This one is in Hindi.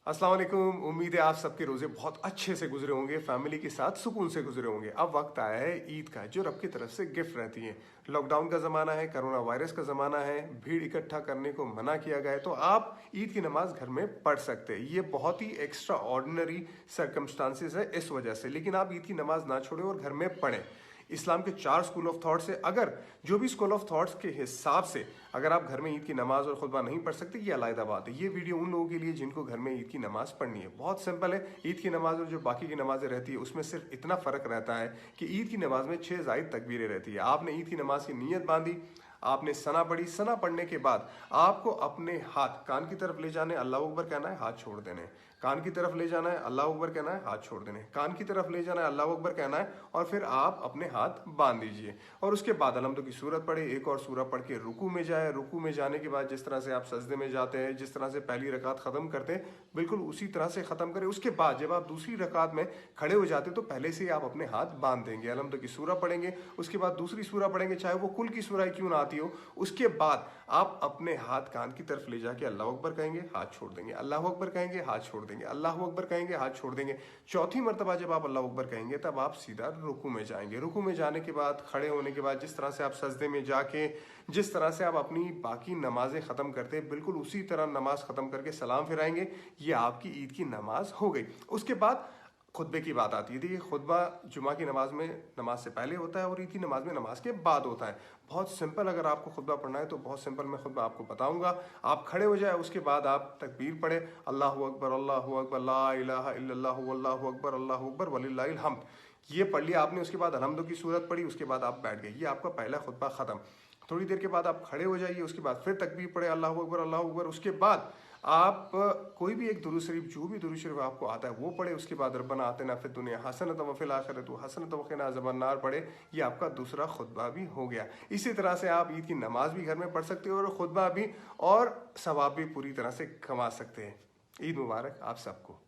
अस्सलाम वालेकुम। उम्मीद है आप सबके रोजे बहुत अच्छे से गुजरे होंगे, फैमिली के साथ सुकून से गुजरे होंगे। अब वक्त आया है ईद का, जो रब की तरफ से गिफ्ट रहती है। लॉकडाउन का ज़माना है, कोरोना वायरस का ज़माना है, भीड़ इकट्ठा करने को मना किया गया है, तो आप ईद की नमाज घर में पढ़ सकते हैं। ये बहुत ही एक्स्ट्रा ऑर्डिनरी सर्कमस्टांसिस है इस वजह से, लेकिन आप ईद की नमाज ना छोड़ें और घर में पढ़ें। इस्लाम के 4 स्कूल ऑफ थॉट से अगर जो भी स्कूल ऑफ थॉट्स के हिसाब से अगर आप घर में ईद की नमाज और खुतबा नहीं पढ़ सकते, ये अलग बात है। ये वीडियो उन लोगों के लिए जिनको घर में ईद की नमाज पढ़नी है। बहुत सिंपल है। ईद की नमाज और जो बाकी की नमाजें रहती है उसमें सिर्फ इतना फर्क रहता है कि ईद की नमाज में 6 जायद तकबीरें रहती है। आपने ईद की नमाज की नीयत बांधी, आपने सना पढ़ी, सना पढ़ने के बाद आपको अपने हाथ कान की तरफ ले जाने, अल्लाह अकबर कहना है, हाथ छोड़ देने। कान की तरफ ले जाना है, अल्लाह अकबर कहना है, हाथ छोड़ देने। कान की तरफ ले जाना है, अल्लाह अकबर कहना है, और फिर आप अपने हाथ बांध दीजिए। और उसके बाद अलहम्दु की सूरत पढ़े, एक और सूरत पढ़ के रुकू में जाए। रुकू में जाने के बाद जिस तरह से आप सजदे में जाते हैं, जिस तरह से पहली रकात खत्म करते हैं, बिल्कुल उसी तरह से खत्म करें। उसके बाद जब आप दूसरी रकात में खड़े हो जाते तो पहले से ही आप अपने हाथ बांध देंगे। अलहम्दु की सूरत पढ़ेंगे, उसके बाद दूसरी सूरत पढ़ेंगे, चाहे वो कुल की सूरह क्यों ना आती हो। उसके बाद आप अपने हाथ कान की तरफ ले जाके अल्लाह अकबर कहेंगे, हाथ छोड़ देंगे, अल्लाह अकबर कहेंगे, हाथ छोड़ देंगे, अल्लाह अकबर कहेंगे, हाथ छोड़ देंगे। चौथी मर्तबा जब आप अल्लाह अकबर कहेंगे तब आप सीधा रुकू में जाएंगे। रुकू में जाने के बाद खड़े होने के बाद जिस तरह से आप सजदे में जाके जिस तरह से आप अपनी बाकी नमाजें खत्म करते हैं, बिल्कुल उसी तरह नमाज खत्म करके सलाम फिराएंगे। ये आपकी ईद की नमाज हो गई। उसके बाद खुतबे की बात आती है। देखिए, खुतबा जुमा की नमाज में नमाज से पहले होता है और ईद की नमाज में नमाज के बाद होता है। बहुत सिंपल, अगर आपको खुतबा पढ़ना है तो बहुत सिंपल मैं खुतबा आपको बताऊंगा। आप खड़े हो जाए, उसके बाद आप तकबीर पढ़े, अल्लाहु अकबर, अल्लाहु अकबर, ला इलाहा इल्लल्लाहु वल्लाहु अकबर, अल्लाहु अकबर वलिल्लाहिल हम्द। ये पढ़ लिया आपने। उसके बाद अलहम्दु की सूरत पढ़ी, उसके बाद आप बैठ गए। ये आपका पहला खुतबा खत्म। थोड़ी देर के बाद आप खड़े हो जाइए, उसके बाद फिर तकबीर पढ़े, अल्लाहु अकबर, अल्लाहु अकबर। उसके बाद आप कोई भी एक दुरूद शरीफ, जो भी दुरूद शरीफ आपको आता है वो पढ़े। उसके बाद रब्बना आतिना फिद दुनिया हसनत व फिल आखिरति हसनत व क़िना अज़ाबन्नार पढ़े। ये आपका दूसरा खुतबा भी हो गया। इसी तरह से आप ईद की नमाज भी घर में पढ़ सकते हो और खुतबा भी, और सवाब भी पूरी तरह से कमा सकते हैं। ईद मुबारक आप सबको।